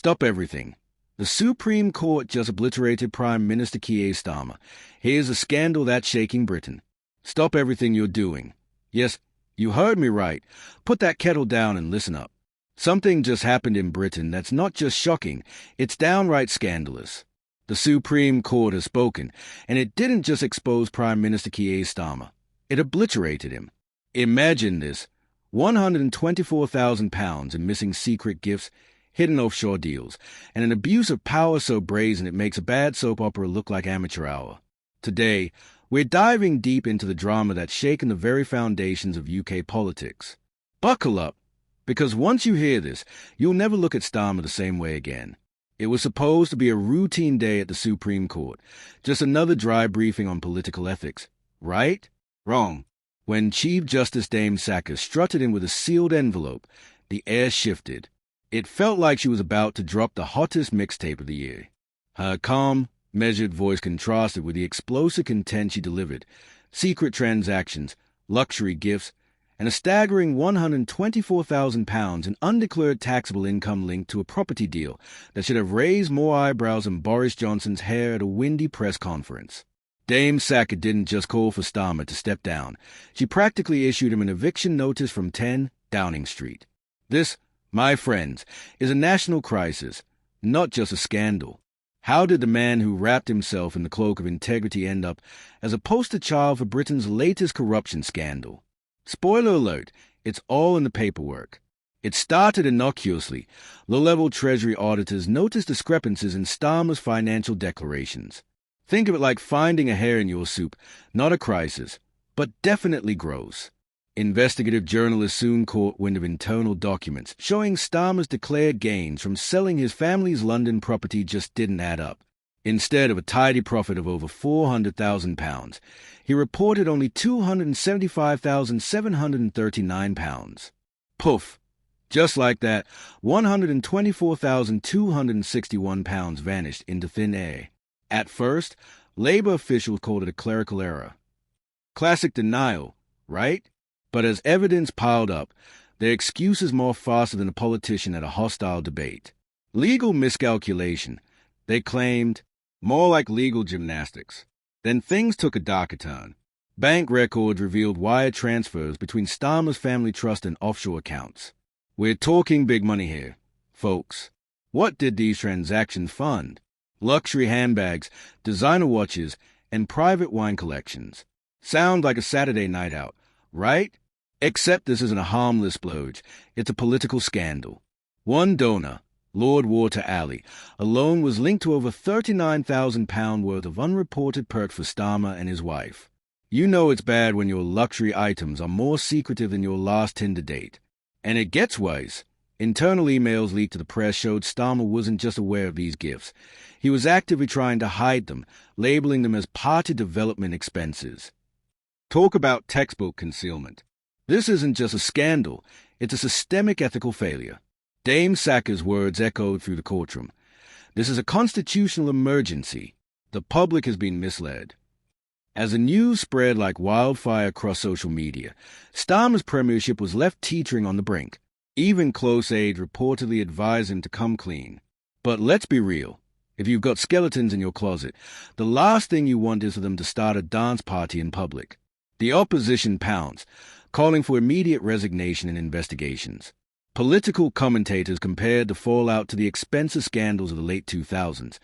Stop everything. The Supreme Court just obliterated Prime Minister Keir Starmer. Here's a scandal that's shaking Britain. Stop everything you're doing. Yes, you heard me right. Put that kettle down and listen up. Something just happened in Britain that's not just shocking, it's downright scandalous. The Supreme Court has spoken, and it didn't just expose Prime Minister Keir Starmer. It obliterated him. Imagine this. £124,000 in missing secret gifts, hidden offshore deals, and an abuse of power so brazen it makes a bad soap opera look like amateur hour. Today, we're diving deep into the drama that's shaken the very foundations of UK politics. Buckle up, because once you hear this, you'll never look at Starmer the same way again. It was supposed to be a routine day at the Supreme Court, just another dry briefing on political ethics. Right? Wrong. When Chief Justice Dame Sacker strutted in with a sealed envelope, the air shifted. It felt like she was about to drop the hottest mixtape of the year. Her calm, measured voice contrasted with the explosive content she delivered: secret transactions, luxury gifts, and a staggering £124,000 in undeclared taxable income linked to a property deal that should have raised more eyebrows than Boris Johnson's hair at a windy press conference. Dame Sacker didn't just call for Starmer to step down. She practically issued him an eviction notice from 10 Downing Street. This, my friends, is a national crisis, not just a scandal. How did the man who wrapped himself in the cloak of integrity end up as a poster child for Britain's latest corruption scandal? Spoiler alert, it's all in the paperwork. It started innocuously. Low-level Treasury auditors noticed discrepancies in Starmer's financial declarations. Think of it like finding a hair in your soup, not a crisis, but definitely gross. Investigative journalists soon caught wind of internal documents showing Starmer's declared gains from selling his family's London property just didn't add up. Instead of a tidy profit of over £400,000, he reported only £275,739. Poof! Just like that, £124,261 vanished into thin air. At first, Labour officials called it a clerical error. Classic denial, right? But as evidence piled up, their excuses more faster than a politician at a hostile debate. Legal miscalculation, they claimed, more like legal gymnastics. Then things took a darker turn. Bank records revealed wire transfers between Starmer's family trust and offshore accounts. We're talking big money here, folks. What did these transactions fund? Luxury handbags, designer watches, and private wine collections. Sound like a Saturday night out, right? Except this isn't a harmless splurge. It's a political scandal. One donor, Lord Walter Alley, alone was linked to over £39,000 worth of unreported perks for Starmer and his wife. You know it's bad when your luxury items are more secretive than your last Tinder date. And it gets worse. Internal emails leaked to the press showed Starmer wasn't just aware of these gifts. He was actively trying to hide them, labeling them as party development expenses. Talk about textbook concealment. This isn't just a scandal, it's a systemic ethical failure. Dame Sacker's words echoed through the courtroom. This is a constitutional emergency. The public has been misled. As the news spread like wildfire across social media, Starmer's premiership was left teetering on the brink. Even close aides reportedly advised him to come clean. But let's be real. If you've got skeletons in your closet, the last thing you want is for them to start a dance party in public. The opposition pounced, calling for immediate resignation and investigations. Political commentators compared the fallout to the expensive scandals of the late 2000s,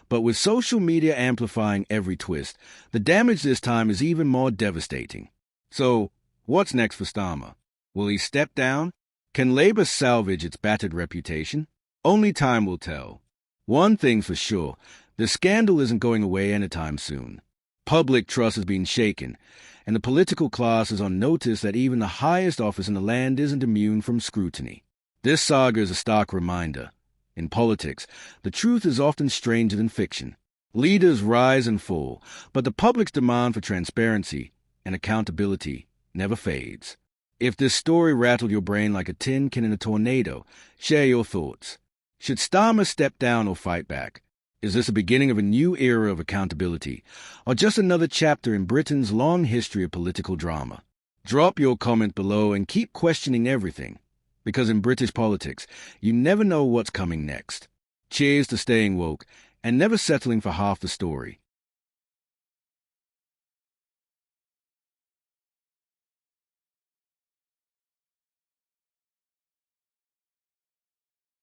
but with social media amplifying every twist, the damage this time is even more devastating. So, what's next for Starmer? Will he step down? Can Labour salvage its battered reputation? Only time will tell. One thing's for sure, the scandal isn't going away anytime soon. Public trust has been shaken, and the political class is on notice that even the highest office in the land isn't immune from scrutiny. This saga is a stark reminder. In politics, the truth is often stranger than fiction. Leaders rise and fall, but the public's demand for transparency and accountability never fades. If this story rattled your brain like a tin can in a tornado, share your thoughts. Should Starmer step down or fight back? Is this the beginning of a new era of accountability, or just another chapter in Britain's long history of political drama? Drop your comment below and keep questioning everything, because in British politics, you never know what's coming next. Cheers to staying woke and never settling for half the story.